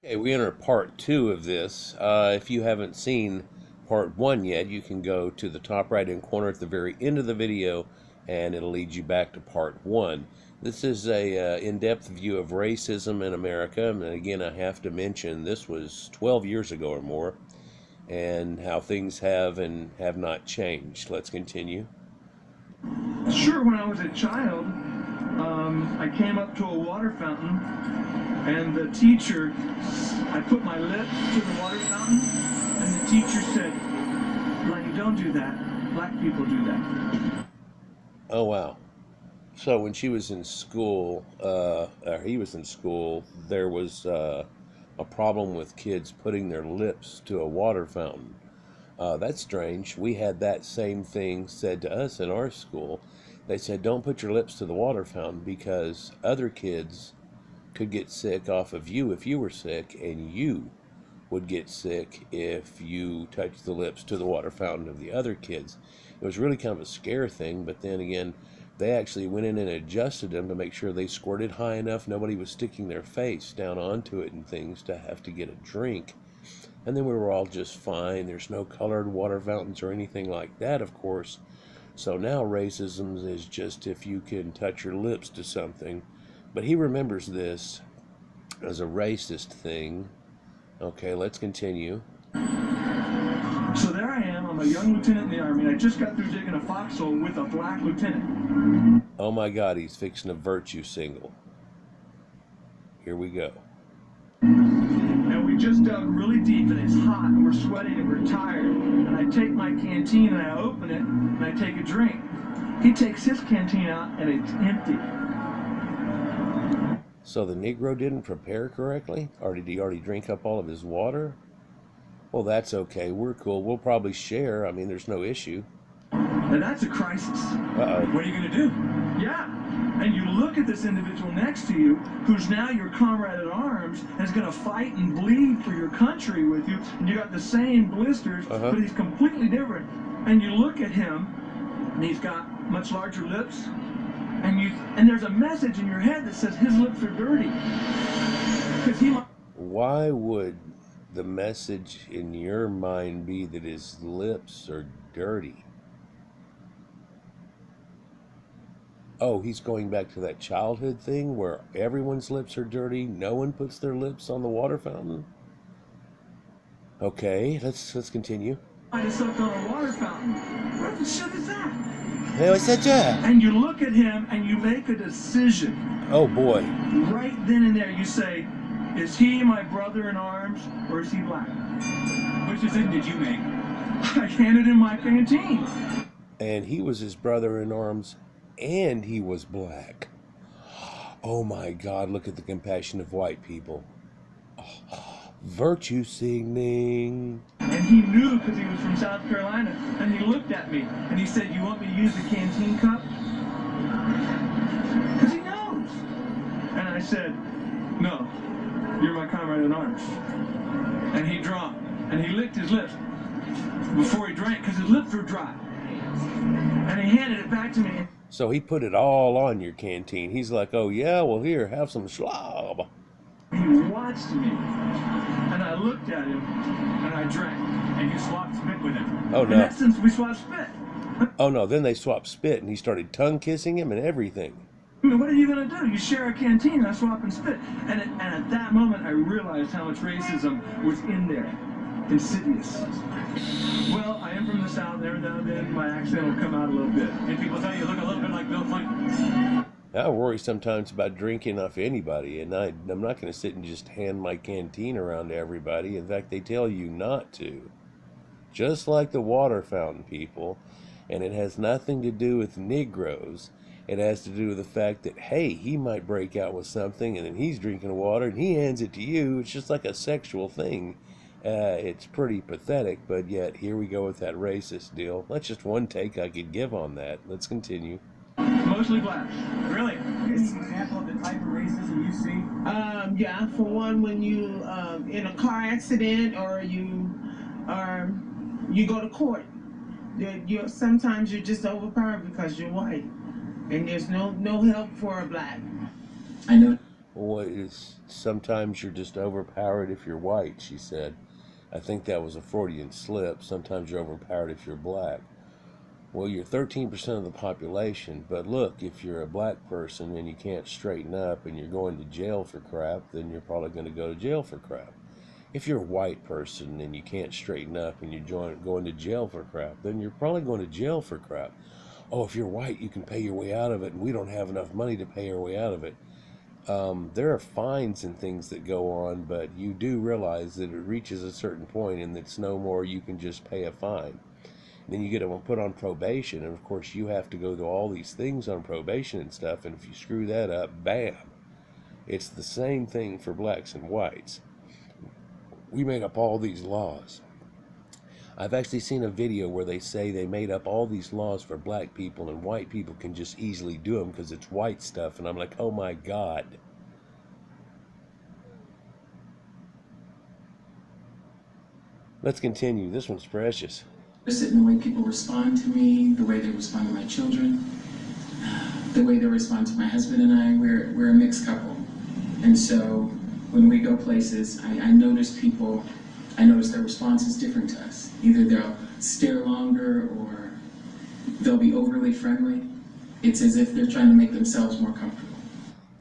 Okay, we enter part two of this. If you haven't seen part one yet, you can go to the top right hand corner at the very end of the video and it'll lead you back to part one. This is a in-depth view of racism in America, and again, I have to mention this was 12 years ago or more, and how things have and have not changed. Let's continue. Sure, when I was a child, I came up to a water fountain, and the teacher, I put my lips to the water fountain, and the teacher said, "Blaine, don't do that. Black people do that." Oh, wow. So when she was in school, or he was in school, there was a problem with kids putting their lips to a water fountain. That's strange. We had that same thing said to us in our school. They said, don't put your lips to the water fountain because other kids could get sick off of you if you were sick, and you would get sick if you touched the lips to the water fountain of the other kids. It was really kind of a scare thing, but then again, they actually went in and adjusted them to make sure they squirted high enough nobody was sticking their face down onto it and things to have to get a drink. And then we were all just fine. There's no colored water fountains or anything like that, of course. So now racism is just if you can touch your lips to something. But he remembers this as a racist thing. Okay, let's continue. So there I am. I'm a young lieutenant in the Army, and I just got through digging a foxhole with a black lieutenant. Oh my God, he's fixing a virtue single. Here we go. And we just dug really deep, and it's hot, and we're sweating, and we're tired. And I take my canteen, and I open it, and I take a drink. He takes his canteen out, and it's empty. So the Negro didn't prepare correctly? Or did he already drink up all of his water? Well, that's okay. We're cool. We'll probably share. I mean, there's no issue. And that's a crisis. Uh-oh. What are you going to do? Yeah. And you look at this individual next to you, who's now your comrade at arms, and is going to fight and bleed for your country with you, and you got the same blisters, but he's completely different. And you look at him, and he's got much larger lips, and there's a message in your head that says his lips are dirty. Because he might. Why would the message in your mind be that his lips are dirty? Oh, he's going back to that childhood thing where everyone's lips are dirty, no one puts their lips on the water fountain? Okay, let's continue. I just sucked on a water fountain. What the shit is that? Hey, what's that? And you look at him and you make a decision. Oh boy. Right then and there you say, is he my brother in arms or is he black? Which decision did you make? I handed him my canteen. And he was his brother in arms and he was black. Oh my God, look at the compassion of white people. Virtue signaling. And he knew because he was from South Carolina, and he looked at me and he said, you want me to use the canteen cup? Because he knows. And I said, no, you're my comrade in arms. And he drank, and he licked his lips before he drank because his lips were dry. And he handed it back to me. So he put it all on your canteen. He's like, oh yeah, well here, have some slob. He watched me, and I looked at him, and I drank. And you swapped spit with him. Oh no. In essence, we swapped spit. Oh no, then they swapped spit, and he started tongue kissing him and everything. What are you going to do? You share a canteen, I swap and spit. And at that moment, I realized how much racism was in there. Insidious. Well, I am from the South, every now and then my accent will come out a little bit. And people tell you look a little bit like Bill Clinton. I worry sometimes about drinking off anybody, and I'm not going to sit and just hand my canteen around to everybody. In fact, they tell you not to. Just like the water fountain people, and it has nothing to do with Negroes. It has to do with the fact that, hey, he might break out with something, and then he's drinking water, and he hands it to you. It's just like a sexual thing. It's pretty pathetic, but yet here we go with that racist deal. That's just one take I could give on that. Let's continue. Mostly black. Really? Is an example of the type of racism you see? Yeah, for one, when you in a car accident or you go to court, sometimes you're just overpowered because you're white, and there's no help for a black. I know. What is, sometimes you're just overpowered if you're white, she said. I think that was a Freudian slip. Sometimes you're overpowered if you're black. Well, you're 13% of the population, but look, if you're a black person and you can't straighten up and you're going to jail for crap, then you're probably going to go to jail for crap. If you're a white person and you can't straighten up and you're going to jail for crap, then you're probably going to jail for crap. Oh, if you're white, you can pay your way out of it, and we don't have enough money to pay our way out of it. There are fines and things that go on, but you do realize that it reaches a certain point and it's no more you can just pay a fine. Then you get put on probation, and of course you have to go through all these things on probation and stuff, and if you screw that up, bam. It's the same thing for blacks and whites. We made up all these laws. I've actually seen a video where they say they made up all these laws for black people and white people can just easily do them because it's white stuff, and I'm like, oh my God. Let's continue. This one's precious. In the way people respond to me, the way they respond to my children, the way they respond to my husband and I. We're a mixed couple, and so when we go places, I notice their response is different to us. Either they'll stare longer or they'll be overly friendly. It's as if they're trying to make themselves more comfortable.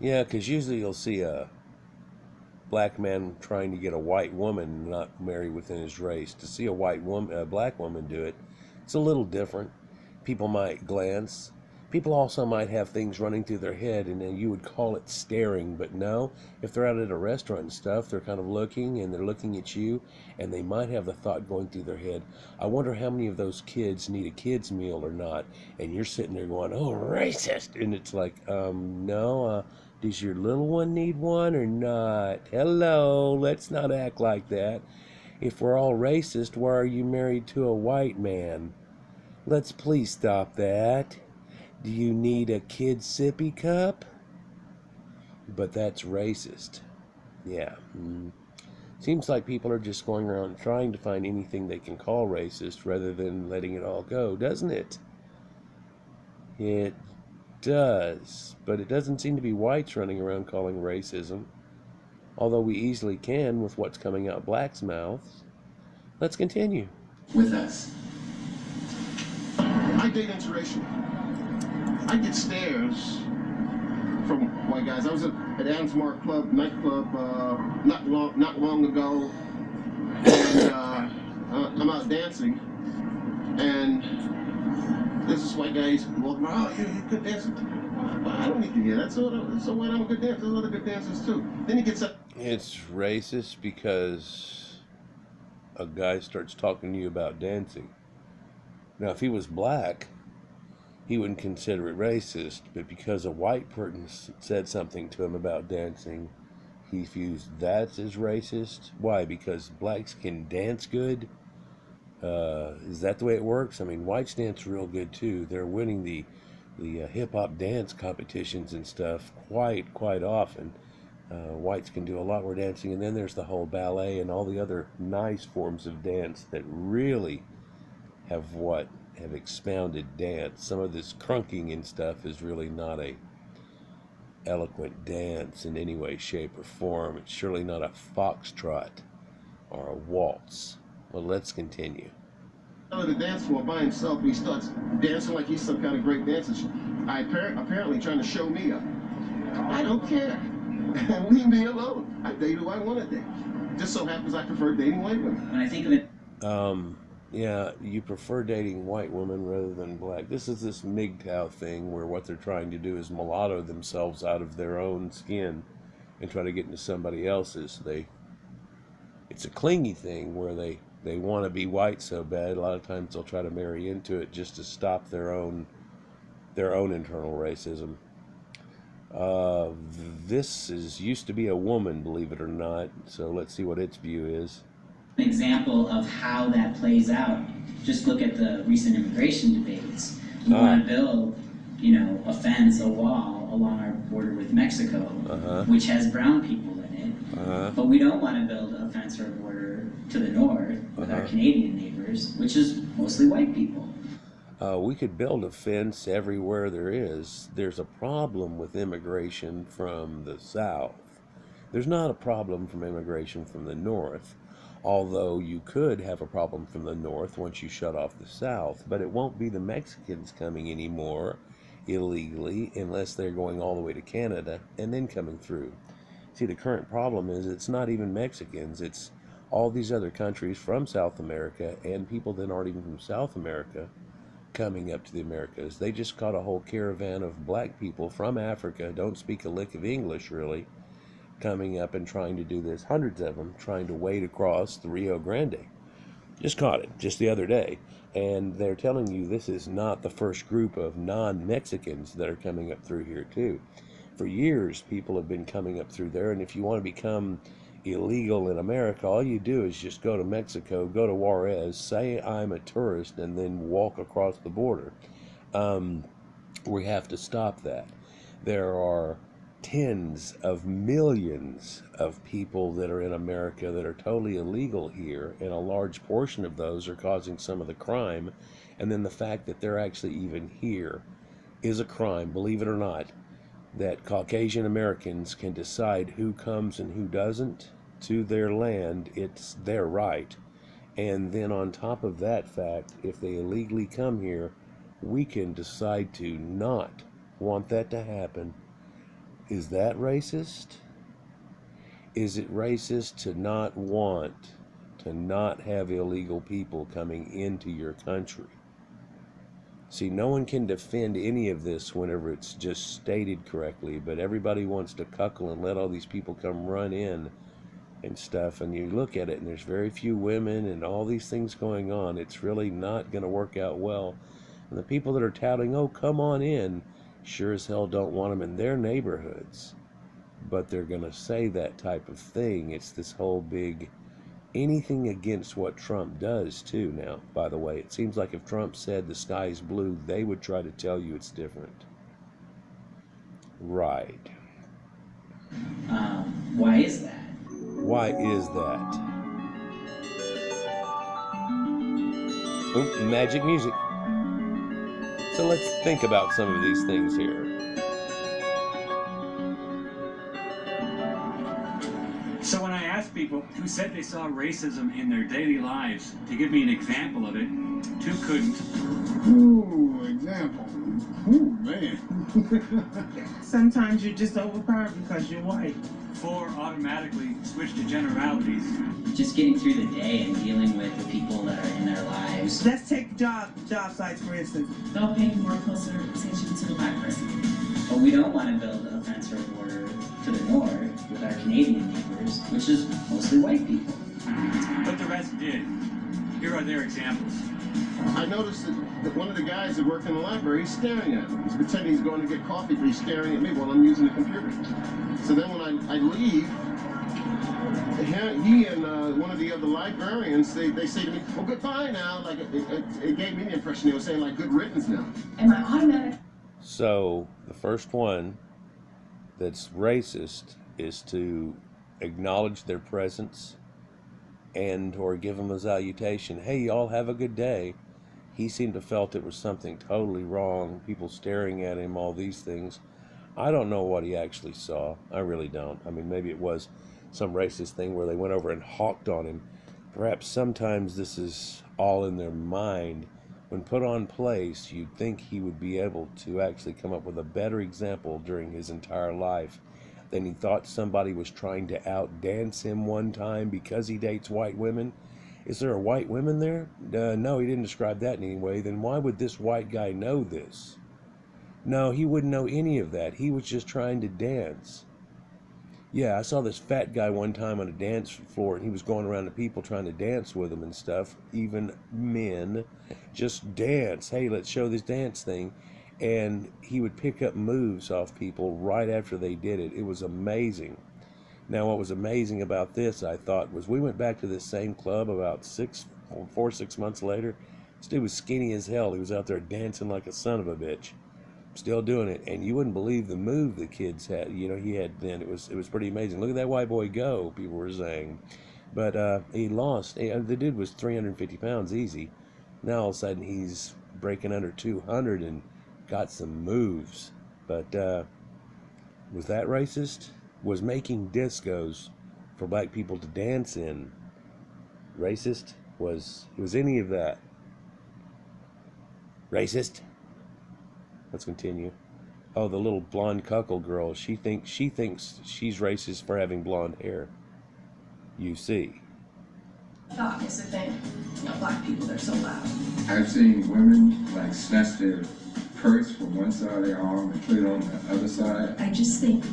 Yeah, because usually you'll see a black man trying to get a white woman not marry within his race. To see a black woman do it, it's a little different. People might glance. People also might have things running through their head, and then you would call it staring, but no, if they're out at a restaurant and stuff, they're kind of looking, and they're looking at you, and they might have the thought going through their head, I wonder how many of those kids need a kid's meal or not, and you're sitting there going, oh, racist, and it's like, no, does your little one need one or not? Hello, let's not act like that. If we're all racist, why are you married to a white man? Let's please stop that. Do you need a kid's sippy cup? But that's racist. Yeah. Seems like people are just going around trying to find anything they can call racist rather than letting it all go, doesn't it? It does. But it doesn't seem to be whites running around calling racism. Although we easily can with what's coming out blacks' mouths. Let's continue. With us. I date interracial. I get stares from white guys. I was at Ansmore Club, nightclub, not long ago, and I'm out dancing, and there's this white guy walking around, oh, you're good dancer. I don't need to hear that, so what, I'm a good dancer, there's other good dancers too. Then he gets up. It's racist because a guy starts talking to you about dancing. Now, if he was black, he wouldn't consider it racist, but because a white person said something to him about dancing, he views that as racist. Why? Because blacks can dance good? Is that the way it works? I mean, whites dance real good too. They're winning the hip-hop dance competitions and stuff quite often. Whites can do a lot more dancing, and then there's the whole ballet and all the other nice forms of dance that really have expounded dance. Some of this crunking and stuff is really not a eloquent dance in any way, shape, or form. It's surely not a foxtrot or a waltz. Well, let's continue. On the dance floor by himself, he starts dancing like he's some kind of great dancer. Apparently trying to show me up. I don't care. Leave me alone. I date who I want to date. Just so happens I prefer dating white women. When I think of it, yeah, you prefer dating white women rather than black. This is this MGTOW thing where what they're trying to do is mulatto themselves out of their own skin and try to get into somebody else's. It's a clingy thing where they want to be white so bad. A lot of times they'll try to marry into it just to stop their own internal racism. This used to be a woman, believe it or not. So let's see what its view is. an example of how that plays out. Just look at the recent immigration debates. We want to build, a fence, a wall along our border with Mexico, which has brown people in it. But we don't want to build a fence or a border to the north with our Canadian neighbors, which is mostly white people. We could build a fence everywhere there is. There's a problem with immigration from the south. There's not a problem from immigration from the north, although you could have a problem from the north once you shut off the south, but it won't be the Mexicans coming anymore illegally unless they're going all the way to Canada and then coming through. See, the current problem is it's not even Mexicans, it's all these other countries from South America and people that aren't even from South America coming up to the Americas. They just caught a whole caravan of black people from Africa, don't speak a lick of English really, coming up and trying to do this. Hundreds of them trying to wade across the Rio Grande. Just caught it just the other day. And they're telling you this is not the first group of non-Mexicans that are coming up through here too. For years, people have been coming up through there, and if you want to become illegal in America, all you do is just go to Mexico, go to Juarez, say I'm a tourist, and then walk across the border. We have to stop that. There are tens of millions of people that are in America that are totally illegal here, and a large portion of those are causing some of the crime. And then the fact that they're actually even here is a crime, believe it or not, that Caucasian Americans can decide who comes and who doesn't to their land. It's their right. And then on top of that fact, if they illegally come here, we can decide to not want that to happen. Is that racist? Is it racist to not want to not have illegal people coming into your country? See, no one can defend any of this whenever it's just stated correctly, but everybody wants to cuckle and let all these people come run in and stuff, and you look at it and there's very few women and all these things going on. It's really not going to work out well. And the people that are touting, oh, come on in, sure as hell don't want them in their neighborhoods, but they're going to say that type of thing. It's this whole big anything against what Trump does too now, by the way. It seems like if Trump said the sky is blue, they would try to tell you it's different. Right. Why is that? Why is that? Oop, magic music. So let's think about some of these things here. So when I asked people who said they saw racism in their daily lives to give me an example of it, two couldn't. Ooh, example. Ooh, man. Sometimes you're just overpowered because you're white. Four automatically switched to generalities. Just getting through the day and dealing with the people that are in their lives. Let's take job sites, for instance. They'll pay more closer attention to the black person. But we don't want to build a fence or a border to the north with our Canadian neighbors, which is mostly white people. But the rest did. Here are their examples. I noticed that one of the guys that worked in the library, he's staring at me. He's pretending he's going to get coffee, but he's staring at me while I'm using the computer. So then when I leave, he and one of the other librarians, they say to me, well, goodbye now. Like, it gave me the impression they were saying, like, good riddance now. And my automatic... So the first one that's racist is to acknowledge their presence and or give them a salutation. Hey, y'all have a good day. He seemed to felt it was something totally wrong, people staring at him, all these things. I don't know what he actually saw. I really don't. I mean, maybe it was some racist thing where they went over and hawked on him. Perhaps sometimes this is all in their mind. When put on place, you'd think he would be able to actually come up with a better example during his entire life than he thought somebody was trying to outdance him one time because he dates white women. Is there a white woman there? No, he didn't describe that in any way. Then why would this white guy know this? No, he wouldn't know any of that. He was just trying to dance. Yeah, I saw this fat guy one time on a dance floor, and he was going around to people trying to dance with them and stuff, even men. Just dance. Hey, let's show this dance thing. And he would pick up moves off people right after they did it. It was amazing. Now, what was amazing about this, I thought, was we went back to this same club about 6 months later. This dude was skinny as hell. He was out there dancing like a son of a bitch. Still doing it, and you wouldn't believe the move the kids had. You know, he had then. It was pretty amazing. Look at that white boy go, people were saying. But he lost. The dude was 350 pounds easy. Now all of a sudden he's breaking under 200 and got some moves. But was that racist? was making discos for black people to dance in racist? Was any of that racist? Let's continue. Oh, the little blonde cuckle girl, she thinks she's racist for having blonde hair. You see. Thought is the thing. You know, black people, they're so loud. I've seen women like snatch their purse from one side of their arm and put it on the other side. I just think,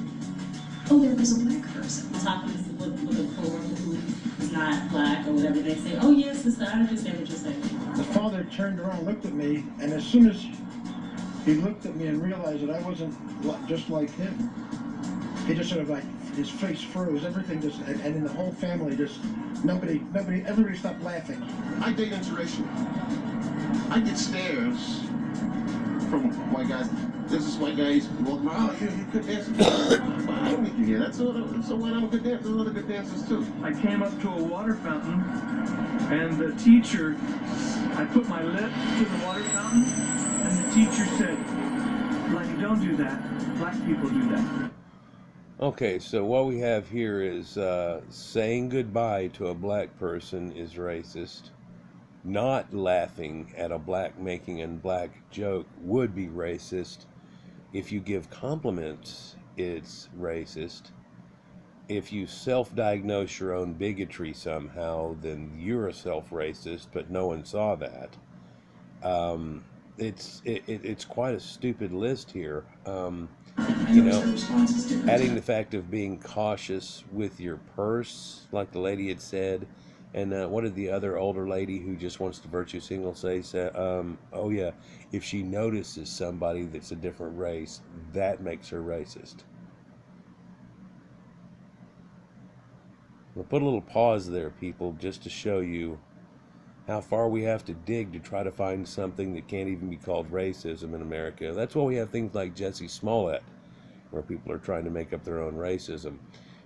oh, there was a black person. Talking with a coworker who is not black or whatever, they say, oh yes, sister, I understand what you're saying. The father turned around, looked at me, and as soon as he looked at me and realized that I wasn't just like him, he just sort of like, his face froze, everything just, and in the whole family just, everybody stopped laughing. I date interracial. I get stares from white guys. There's this white guy, he's walking around, oh, you could dance. I don't need you here. That's so what, I'm a good dancer. There's other good dancers too. I came up to a water fountain, and the teacher, I put my lip to the water fountain, and the teacher said, like, don't do that. Black people do that. Okay, so what we have here is saying goodbye to a black person is racist. Not laughing at a black making a black joke would be racist. If you give compliments, it's racist. If you self-diagnose your own bigotry somehow, then you're a self-racist, but no one saw that. It's quite a stupid list here. You know, adding the fact of being cautious with your purse, like the lady had said, and what did the other older lady who just wants to virtue signal say? Oh yeah, if she notices somebody that's a different race, that makes her racist. We'll put a little pause there, people, just to show you how far we have to dig to try to find something that can't even be called racism in America. That's why we have things like Jesse Smollett, where people are trying to make up their own racism.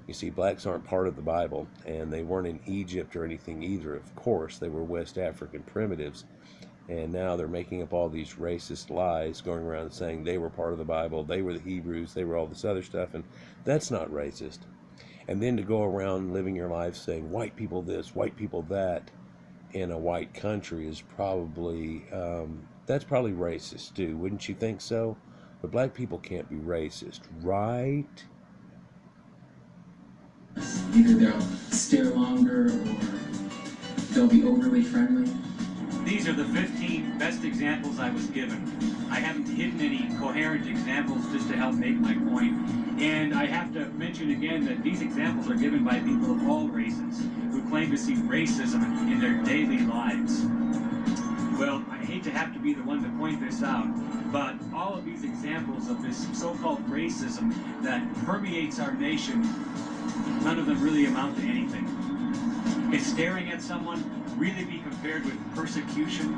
You see, blacks aren't part of the Bible, and they weren't in Egypt or anything either. Of course, they were West African primitives, and now they're making up all these racist lies, going around saying they were part of the Bible, they were the Hebrews, they were all this other stuff, and that's not racist. And then to go around living your life saying white people this, white people that, in a white country is probably, that's probably racist too, wouldn't you think so? But black people can't be racist, right? Either they'll stare longer or they'll be overly friendly. These are the 15 best examples I was given. I haven't hidden any coherent examples just to help make my point. And I have to mention again that these examples are given by people of all races who claim to see racism in their daily lives. Well, I hate to have to be the one to point this out, but all of these examples of this so-called racism that permeates our nation, none of them really amount to anything. Can staring at someone really be compared with persecution?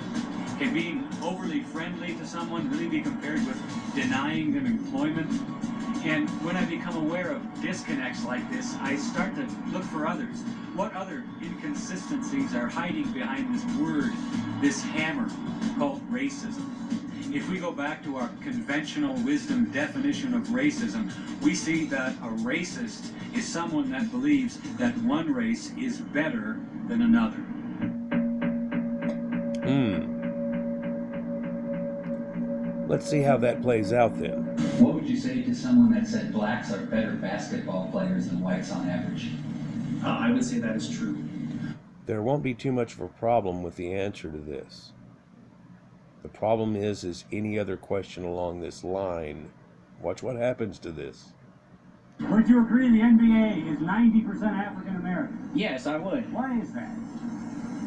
Can being overly friendly to someone really be compared with denying them employment? And when I become aware of disconnects like this, I start to look for others. What other inconsistencies are hiding behind this word, this hammer called racism? If we go back to our conventional wisdom definition of racism, we see that a racist is someone that believes that one race is better than another. Let's see how that plays out then. What would you say to someone that said blacks are better basketball players than whites on average? I would say that is true. There won't be too much of a problem with the answer to this. The problem is any other question along this line. Watch what happens to this. Would you agree the NBA is 90% African American? Yes, I would. Why is that?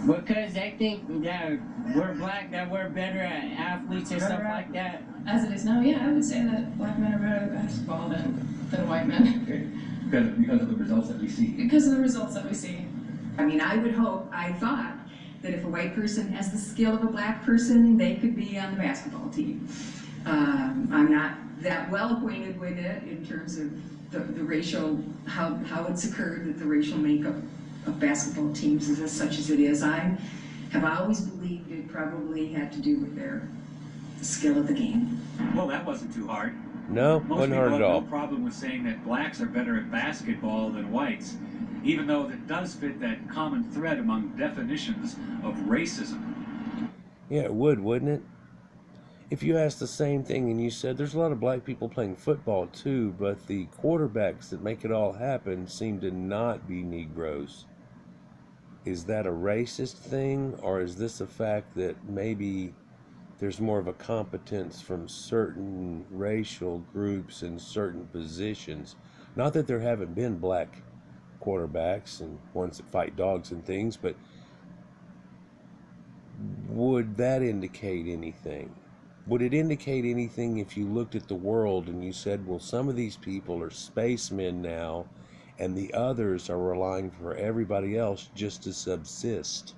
Because they think that we're black, that we're better at athletes and stuff like that. As it is now, yeah, I would say that black men are better at basketball than white men. Okay. Because of the results that we see. Because of the results that we see. I mean, I thought that if a white person has the skill of a black person, they could be on the basketball team. I'm not that well acquainted with it in terms of the racial, how it's occurred, that the racial makeup of basketball teams is as such as it is. I have always believed it probably had to do with their skill of the game. Well, that wasn't too hard. No, Most wasn't people hard have at no all. problem with saying that blacks are better at basketball than whites, even though that does fit that common thread among definitions of racism. Yeah, it would, wouldn't it? If you asked the same thing and you said there's a lot of black people playing football too, but the quarterbacks that make it all happen seem to not be Negroes. Is that a racist thing, or is this a fact that maybe there's more of a competence from certain racial groups in certain positions? Not that there haven't been black quarterbacks and ones that fight dogs and things, but would that indicate anything? Would it indicate anything if you looked at the world and you said, well, some of these people are spacemen now, and the others are relying for everybody else just to subsist?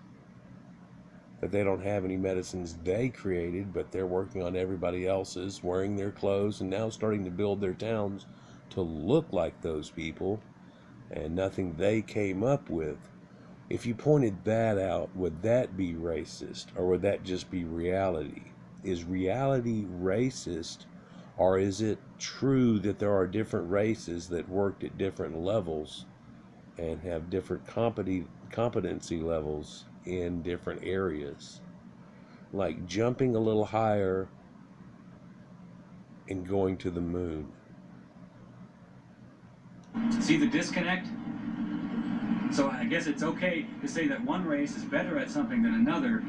That they don't have any medicines they created, but they're working on everybody else's, wearing their clothes, and now starting to build their towns to look like those people, and nothing they came up with. If you pointed that out, would that be racist, or would that just be reality? Is reality racist, or is it true that there are different races that worked at different levels and have different competency levels in different areas? Like jumping a little higher and going to the moon. See the disconnect? So I guess it's okay to say that one race is better at something than another,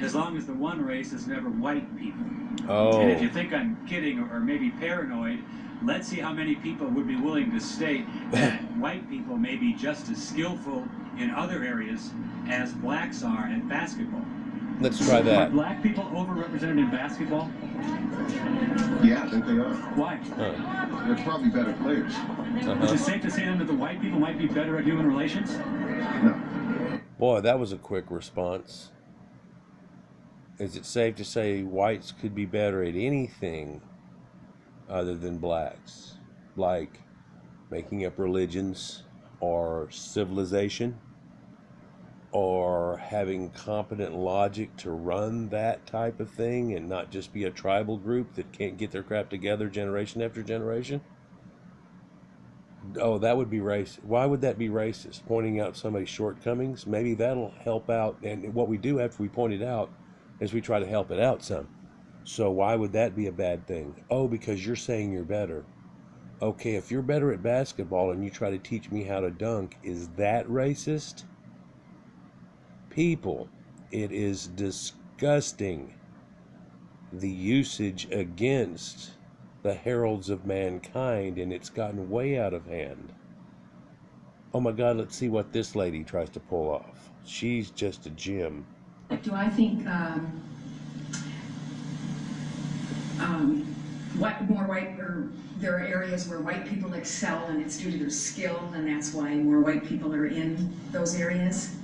as long as the one race is never white people. Oh. And if you think I'm kidding or maybe paranoid, let's see how many people would be willing to state that white people may be just as skillful in other areas as blacks are at basketball. Let's try that. Are black people overrepresented in basketball? Yeah, I think they are. Why? They're probably better players. Is it safe to say then that the white people might be better at human relations? No. Boy, that was a quick response. Is it safe to say whites could be better at anything other than blacks? Like making up religions, or civilization, or having competent logic to run that type of thing and not just be a tribal group that can't get their crap together generation after generation? Oh, that would be racist. Why would that be racist? Pointing out somebody's shortcomings? Maybe that'll help out. And what we do after we point it out is we try to help it out some. So why would that be a bad thing? Oh, because you're saying you're better. Okay, if you're better at basketball and you try to teach me how to dunk, is that racist? People, it is disgusting, the usage against the heralds of mankind, and it's gotten way out of hand. Oh my God, let's see what this lady tries to pull off. She's just a gem. Do I think there are areas where white people excel and it's due to their skill, and that's why more white people are in those areas?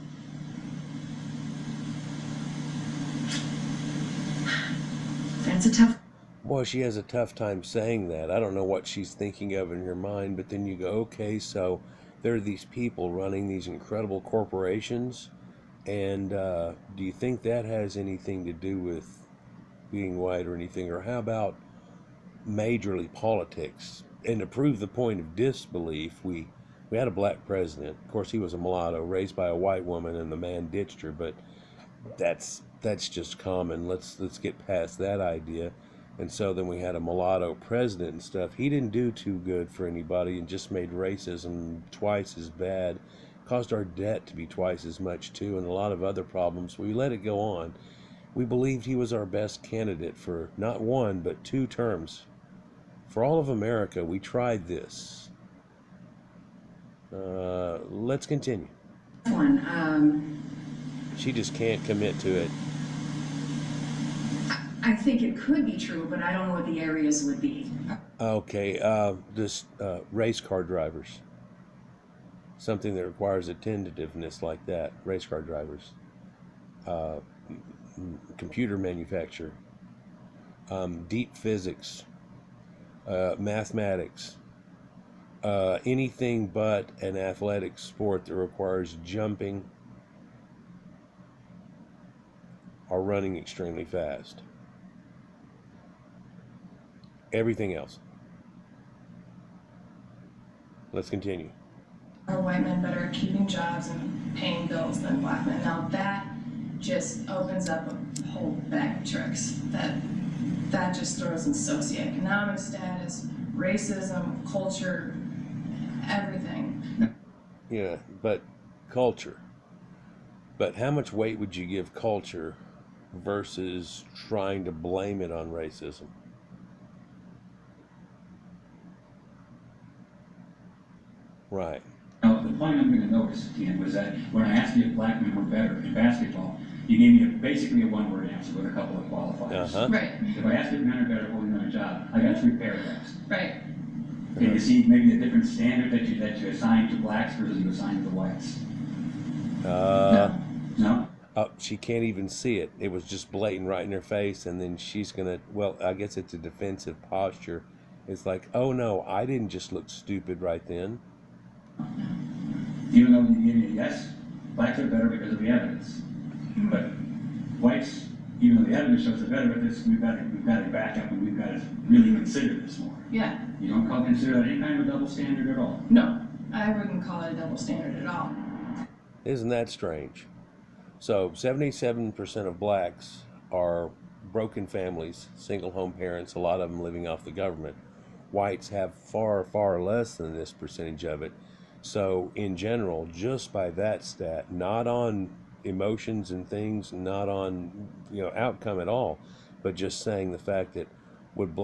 That's a tough. Boy, she has a tough time saying that. I don't know what she's thinking of in her mind, but then you go, okay, so there are these people running these incredible corporations, and do you think that has anything to do with being white or anything? Or how about majorly politics? And to prove the point of disbelief, we had a black president. Of course, he was a mulatto, raised by a white woman, and the man ditched her, but that's just common. Let's get past that idea. And so then we had a mulatto president and stuff. He didn't do too good for anybody and just made racism twice as bad. Caused our debt to be twice as much too, and a lot of other problems. We let it go on. We believed he was our best candidate for not one, but 2 terms. For all of America, we tried this. Let's continue. She just can't commit to it. I think it could be true, but I don't know what the areas would be. Okay, race car drivers. Something that requires attentiveness like that. Race car drivers. Computer manufacture. Deep physics. Mathematics. Anything but an athletic sport that requires jumping or running extremely fast. Everything else. Let's continue. Are white men better at keeping jobs and paying bills than black men? Now that just opens up a whole bag of tricks. That just throws in socioeconomic status, racism, culture, everything. Yeah, but culture. But how much weight would you give culture versus trying to blame it on racism? Right. Now, the point I'm going to notice, Ian, was that when I asked you if black men were better in basketball, you gave me basically a one-word answer with a couple of qualifiers. Right. If I asked if men are better holding on a job, I got 3 paragraphs. Right. Can you see maybe a different standard that you assign to blacks versus you assign to whites? No? Oh, she can't even see it. It was just blatant right in her face, and then she's gonna, well, I guess it's a defensive posture. It's like, oh no, I didn't just look stupid right then. Even though you gave me a yes, blacks are better because of the evidence. But whites, even though the evidence shows they're better at this, we've got to back up and we've got to really consider this more. Yeah. You don't consider that any kind of a double standard at all? No, I wouldn't call it a double standard at all. Isn't that strange? So 77% of blacks are broken families, single home parents, a lot of them living off the government. Whites have far, far less than this percentage of it. So in general, just by that stat, not on emotions and things, not on outcome at all, but just saying the fact that would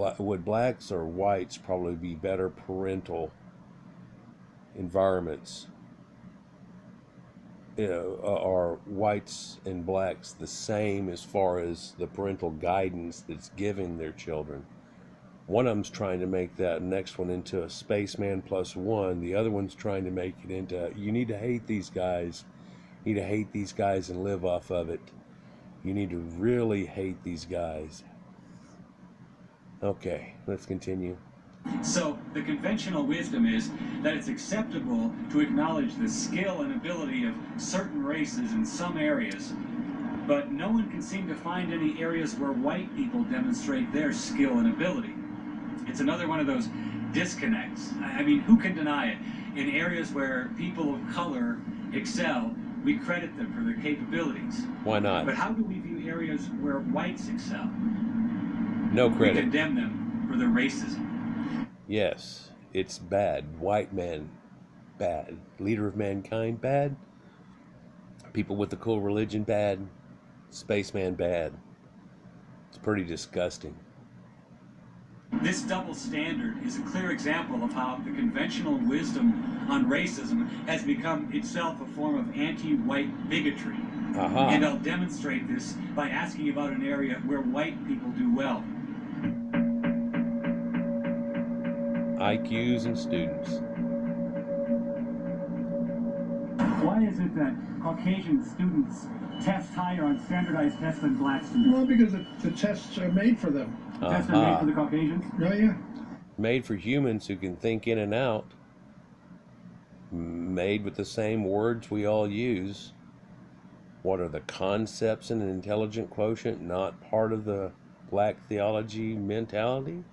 blacks or whites probably be better parental environments? Are whites and blacks the same as far as the parental guidance that's given their children? One of them's trying to make that next one into a spaceman plus one. The other one's trying to make it into, you need to hate these guys. You need to hate these guys and live off of it. You need to really hate these guys. Okay, let's continue. So the conventional wisdom is that it's acceptable to acknowledge the skill and ability of certain races in some areas, but no one can seem to find any areas where white people demonstrate their skill and ability. It's another one of those disconnects. I mean, who can deny it? In areas where people of color excel, we credit them for their capabilities. Why not? But how do we view areas where whites excel? No credit. We condemn them for their racism. Yes, it's bad. White man, bad. Leader of mankind, bad. People with the cool religion, bad. Spaceman, bad. It's pretty disgusting. This double standard is a clear example of how the conventional wisdom on racism has become itself a form of anti-white bigotry. And I'll demonstrate this by asking about an area where white people do well. IQs and students. Why is it that Caucasian students test higher on standardized tests than black students? Well, because the tests are made for them. Tests are made for the Caucasians? Yeah. Made for humans who can think in and out. Made with the same words we all use. What are the concepts in an intelligent quotient not part of the black theology mentality?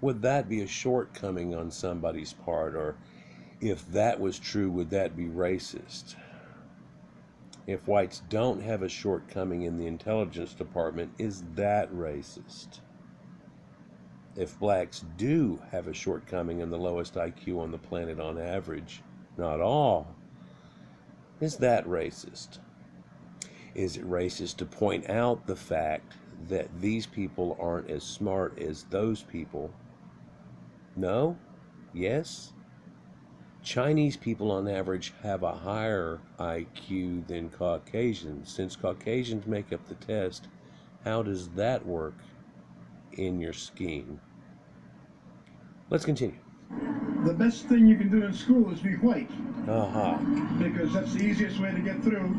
Would that be a shortcoming on somebody's part? Or if that was true, would that be racist? If whites don't have a shortcoming in the intelligence department, is that racist? If blacks do have a shortcoming in the lowest IQ on the planet on average, not all, is that racist? Is it racist to point out the fact that these people aren't as smart as those people? No? Yes? Chinese people on average have a higher IQ than Caucasians. Since Caucasians make up the test, how does that work in your scheme? Let's continue. The best thing you can do in school is be white. Because that's the easiest way to get through.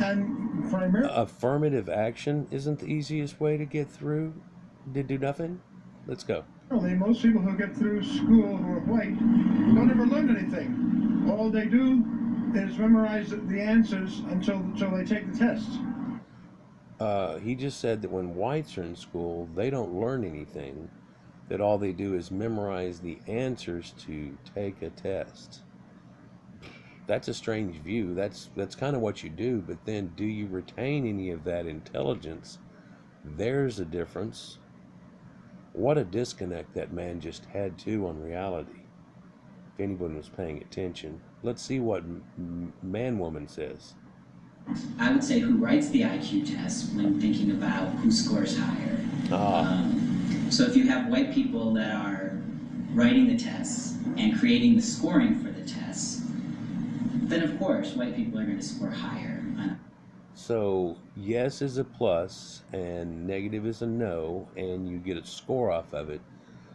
And primarily... Affirmative action isn't the easiest way to get through? To do nothing? Let's go. Most people who get through school who are white don't ever learn anything. All they do is memorize the answers until they take the test. He just said that when whites are in school, they don't learn anything. that all they do is memorize the answers to take a test. That's a strange view. That's kind of what you do, but then do you retain any of that intelligence? There's a difference. What a disconnect that man just had too on reality. If anyone was paying attention. Let's see what man-woman says. I would say who writes the IQ test when thinking about who scores higher. So if you have white people that are writing the tests and creating the scoring for the tests, then of course white people are going to score higher. So yes is a plus and negative is a no, and you get a score off of it.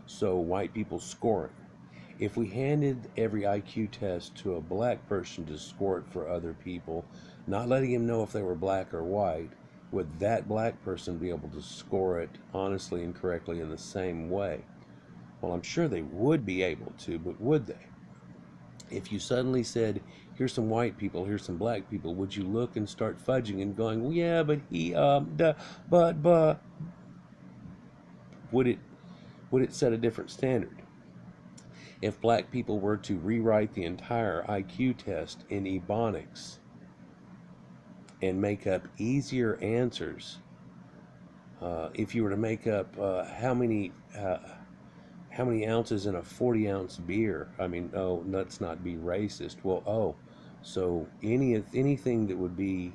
So white people scoring. If we handed every IQ test to a black person to score it for other people, not letting him know if they were black or white, would that black person be able to score it honestly and correctly in the same way? Well, I'm sure they would be able to, but would they? If you suddenly said, here's some white people, here's some black people, would you look and start fudging and going, well, yeah, but he, but, would it set a different standard? If black people were to rewrite the entire IQ test in Ebonics and make up easier answers, if you were to make up how many ounces in a 40-ounce beer, I mean, oh, let's not be racist. Well, oh, so anything that would be,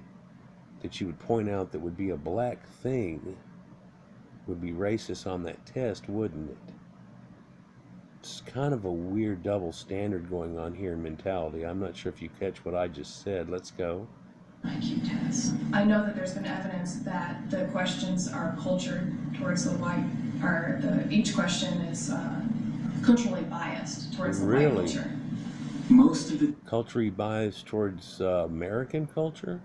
that you would point out that would be a black thing would be racist on that test, wouldn't it? It's kind of a weird double standard going on here in mentality. I'm not sure if you catch what I just said. Let's go. IQ test. I know that there's been evidence that the questions are cultured towards the white, or each question is culturally biased towards the white culture. Most of the culturally biased towards American culture?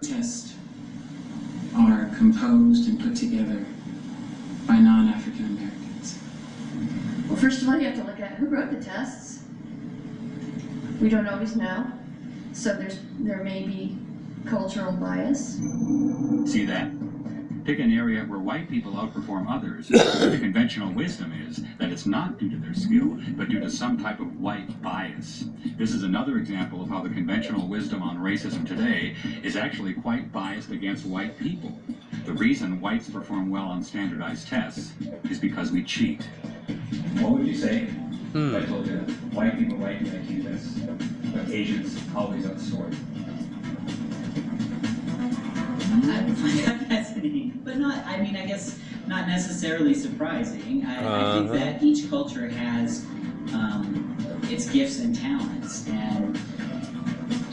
Tests are composed and put together by non-African Americans. Well, first of all, you have to look at who wrote the tests. We don't always know, so there may be cultural bias. See that? Pick an area where white people outperform others. The conventional wisdom is that it's not due to their skill, but due to some type of white bias. This is another example of how the conventional wisdom on racism today is actually quite biased against white people. The reason whites perform well on standardized tests is because we cheat. What would you say? I told you, white people write the IQ tests, but Asians always outscored. I would find that fascinating, but not, I mean, I guess not necessarily surprising. I think that each culture has its gifts and talents, and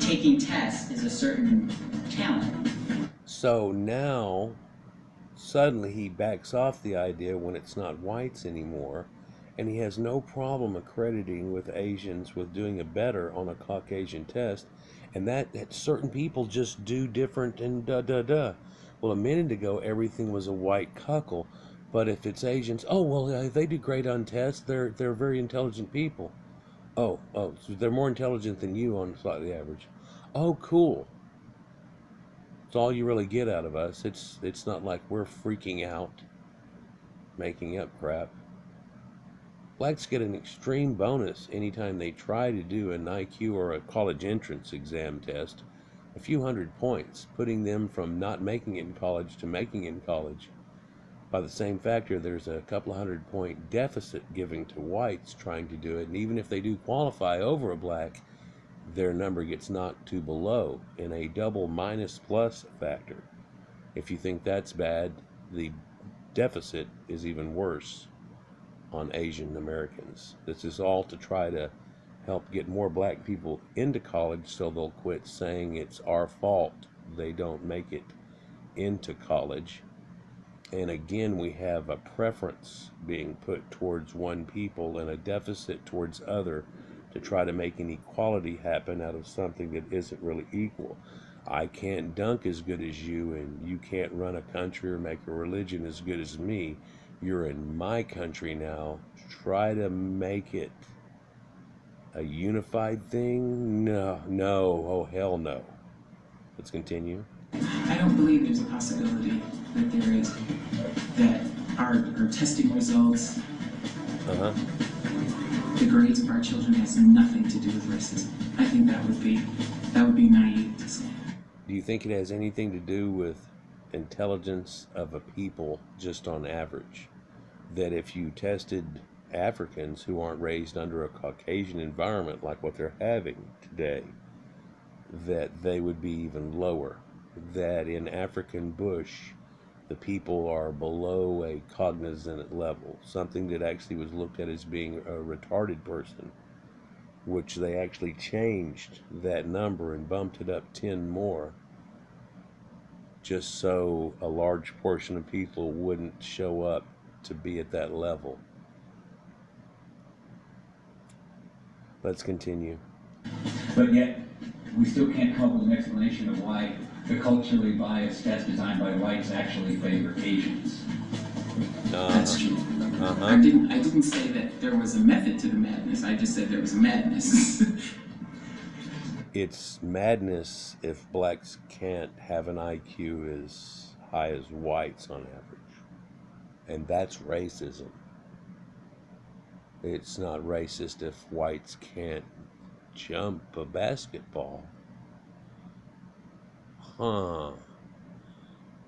taking tests is a certain talent. So now, suddenly he backs off the idea when it's not whites anymore, and he has no problem accrediting with Asians with doing it better on a Caucasian test, and that certain people just do different and Well, a minute ago, everything was a white cuckle, but if it's Asians, oh, well, they do great on tests, they're very intelligent people. Oh, so they're more intelligent than you on slightly average. Oh, cool. It's all you really get out of us. It's not like we're freaking out, making up crap. Blacks get an extreme bonus anytime they try to do an IQ or a college entrance exam test. A few hundred points, putting them from not making it in college to making it in college. By the same factor, there's a couple of 100-point deficit giving to whites trying to do it, and even if they do qualify over a black, their number gets knocked to below in a double minus plus factor. If you think that's bad, the deficit is even worse on Asian Americans. This is all to try to help get more black people into college so they'll quit saying it's our fault they don't make it into college. And again, we have a preference being put towards one people and a deficit towards other to try to make an equality happen out of something that isn't really equal. I can't dunk as good as you, and you can't run a country or make a religion as good as me. You're in my country now. Try to make it a unified thing? No. Oh, hell no. Let's continue. I don't believe there's a possibility that there is, that our testing results, the grades of our children has nothing to do with racism. I think that would be naive to say. Do you think it has anything to do with intelligence of a people just on average? That if you tested Africans who aren't raised under a Caucasian environment like what they're having today, that they would be even lower? That in African bush, the people are below a cognizant level, something that actually was looked at as being a retarded person, which they actually changed that number and bumped it up 10 more, just so a large portion of people wouldn't show up to be at that level. Let's continue. But yet, we still can't come up with an explanation of why the culturally biased test designed by whites actually favor Asians. That's true. I didn't say that there was a method to the madness. I just said there was a madness. It's madness if blacks can't have an IQ as high as whites on average. And that's racism. It's not racist if whites can't jump a basketball.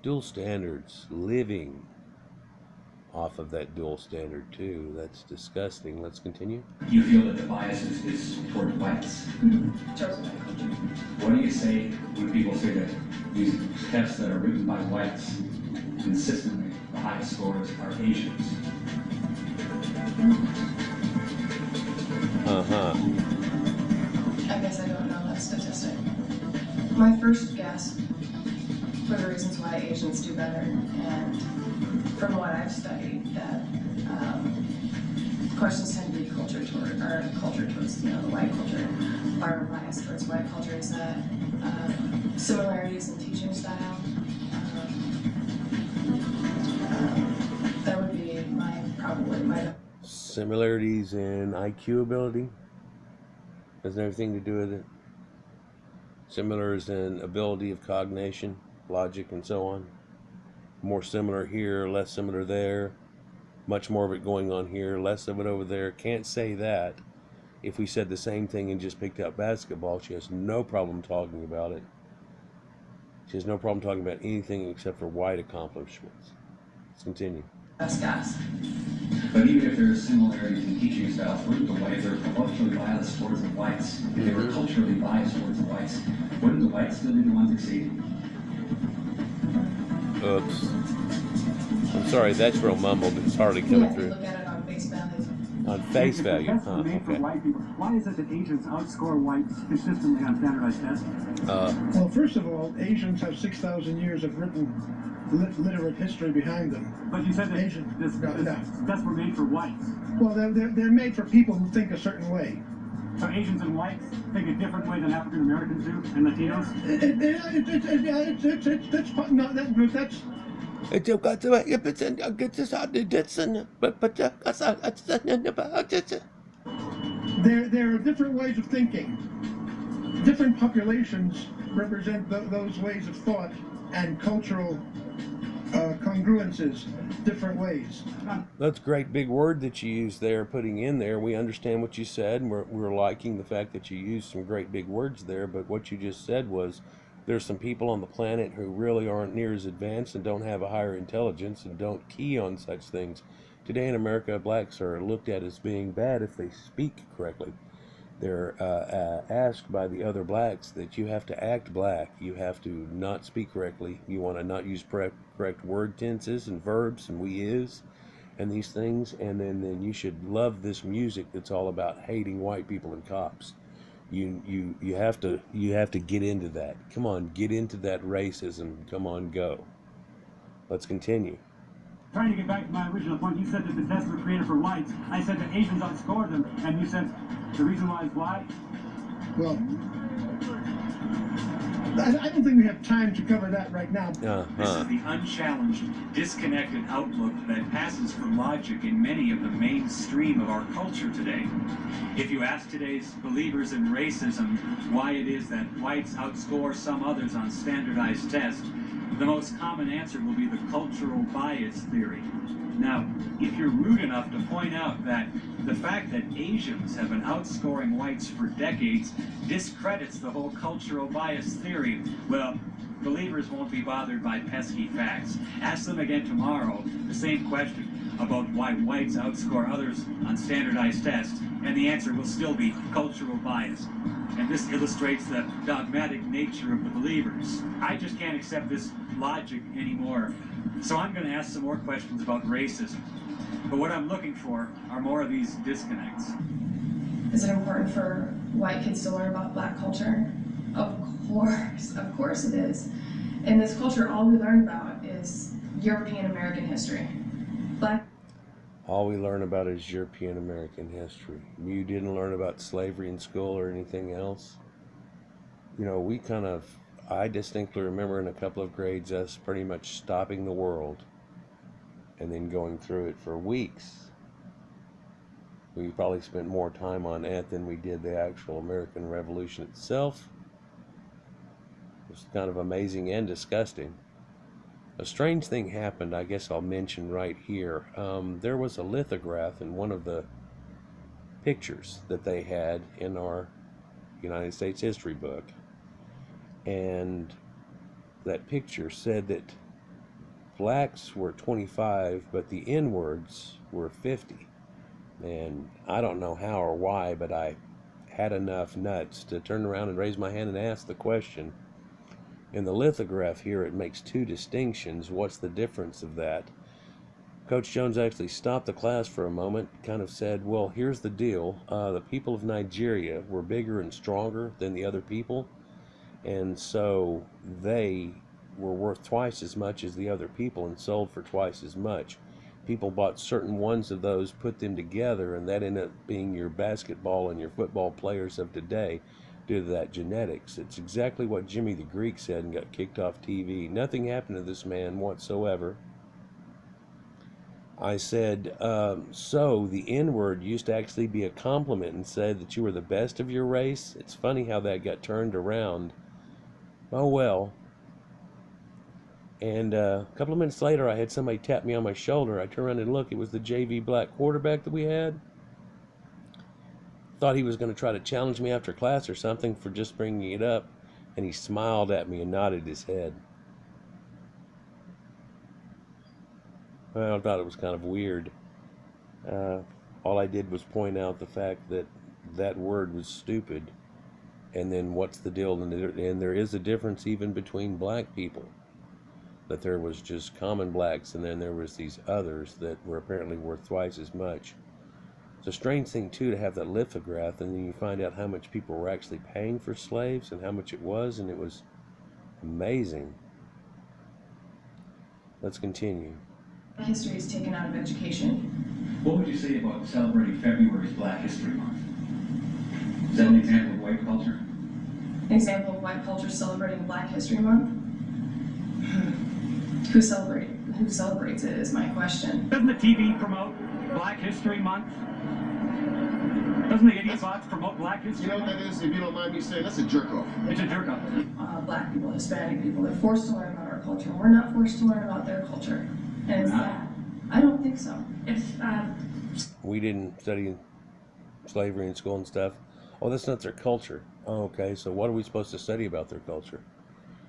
Dual standards, living off of that dual standard too. That's disgusting. Let's continue. You feel that the bias is toward whites? What do you say when people say that these tests that are written by whites consistently, the highest scores are Asians? I guess I don't know that statistic. My first guess for the reasons why Asians do better, and from what I've studied, that questions tend to be culture towards, the white culture, are biased towards white culture, is that similarities in teaching style. That would be probably my. Similarities in IQ ability has everything to do with it. Similars in ability of cognition, logic, and so on. More similar here, less similar there. Much more of it going on here, less of it over there. Can't say that. If we said the same thing and just picked up basketball, she has no problem talking about it. She has no problem talking about anything except for white accomplishments. Let's continue. Best guess. But even if there are similarities in teaching styles, wouldn't the whites, they're culturally biased towards the whites. If they were culturally biased towards the whites, wouldn't the whites still be the ones exceeding? Oops. I'm sorry, that's real mumbled. It's hardly coming through. Look at it on face value. On face value, Tests are made for white people. Why is it that Asians outscore whites consistently on standardized tests? Well, first of all, Asians have 6,000 years of written literate history behind them. But you said that this tests were made for whites. Well, they're made for people who think a certain way. So Asians and whites think a different way than African Americans do, and Latinos? That's there are different ways of thinking. Different populations represent those ways of thought and cultural congruences different ways. That's a great big word that you used there, putting in there. We understand what you said, and we're liking the fact that you used some great big words there, but what you just said was there's some people on the planet who really aren't near as advanced and don't have a higher intelligence and don't key on such things. Today in America, blacks are looked at as being bad if they speak correctly. They're asked by the other blacks that you have to act black, you have to not speak correctly, you want to not use correct word tenses and verbs and we is and these things, and then you should love this music that's all about hating white people and cops. You have to get into that. Come on, get into that racism. Come on, go. Let's continue. Trying to get back to my original point, you said that the tests were created for whites. I said that Asians outscored them, and you said the reason why is why? Well, I don't think we have time to cover that right now. This is the unchallenged, disconnected outlook that passes for logic in many of the mainstream of our culture today. If you ask today's believers in racism why it is that whites outscore some others on standardized tests, the most common answer will be the cultural bias theory. Now, if you're rude enough to point out that the fact that Asians have been outscoring whites for decades discredits the whole cultural bias theory, well, believers won't be bothered by pesky facts. Ask them again tomorrow the same question about why whites outscore others on standardized tests, and the answer will still be cultural bias. And this illustrates the dogmatic nature of the believers. I just can't accept this logic anymore. So I'm going to ask some more questions about racism. But what I'm looking for are more of these disconnects. Is it important for white kids to learn about black culture? Of course it is. In this culture, all we learn about is European American history. All we learn about is European American history. You didn't learn about slavery in school or anything else? You know, I distinctly remember in a couple of grades us pretty much stopping the world and then going through it for weeks. We probably spent more time on that than we did the actual American Revolution itself. It was kind of amazing and disgusting. A strange thing happened, I guess I'll mention right here. There was a lithograph in one of the pictures that they had in our United States history book. And that picture said that blacks were 25, but the N-words were 50. And I don't know how or why, but I had enough nuts to turn around and raise my hand and ask the question. In the lithograph here, it makes two distinctions. What's the difference of that? Coach Jones actually stopped the class for a moment, kind of said, well, here's the deal. The people of Nigeria were bigger and stronger than the other people, and so they were worth twice as much as the other people and sold for twice as much. People bought certain ones of those, put them together, and that ended up being your basketball and your football players of today due to that genetics. It's exactly what Jimmy the Greek said and got kicked off TV. Nothing happened to this man whatsoever. I said, so the N-word used to actually be a compliment and said that you were the best of your race? It's funny how that got turned around. Oh well. And a couple of minutes later, I had somebody tap me on my shoulder. I turned around and looked. It was the JV black quarterback that we had. Thought he was going to try to challenge me after class or something for just bringing it up, and he smiled at me and nodded his head. Well, I thought it was kind of weird. All I did was point out the fact that that word was stupid, and then what's the deal? And there is a difference even between black people, that there was just common blacks, and then there was these others that were apparently worth twice as much. It's a strange thing, too, to have that lithograph, and then you find out how much people were actually paying for slaves and how much it was, and it was amazing. Let's continue. History is taken out of education. What would you say about celebrating February's Black History Month? Is that an example of white culture? An example of white culture celebrating Black History Month? Who celebrates it is my question. Doesn't the TV promote Black History Month? Doesn't the idiot box promote Black History? You know what that is, if you don't mind me saying? That's a jerk-off. It's a jerk-off. Black people, Hispanic people, they're forced to learn about our culture. We're not forced to learn about their culture. And it's that. I don't think so. We didn't study slavery in school and stuff. Oh, that's not their culture. Oh, okay, so what are we supposed to study about their culture?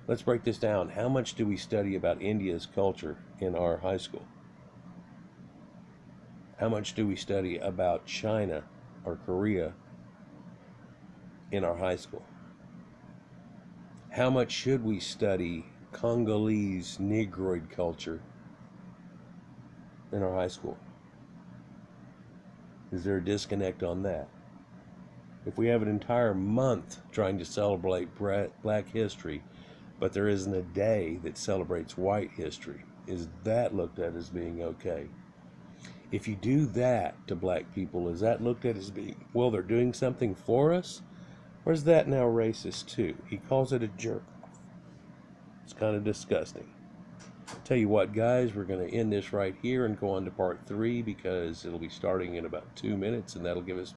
Let's break this down. How much do we study about India's culture in our high school? How much do we study about China or Korea in our high school? How much should we study Congolese Negroid culture in our high school? Is there a disconnect on that? If we have an entire month trying to celebrate Black history, but there isn't a day that celebrates white history, is that looked at as being okay? If you do that to black people, is that looked at as being, well, they're doing something for us? Or is that now racist too? He calls it a jerk off. It's kind of disgusting. I'll tell you what, guys, we're going to end this right here and go on to part 3 because it'll be starting in about 2 minutes, and that'll give us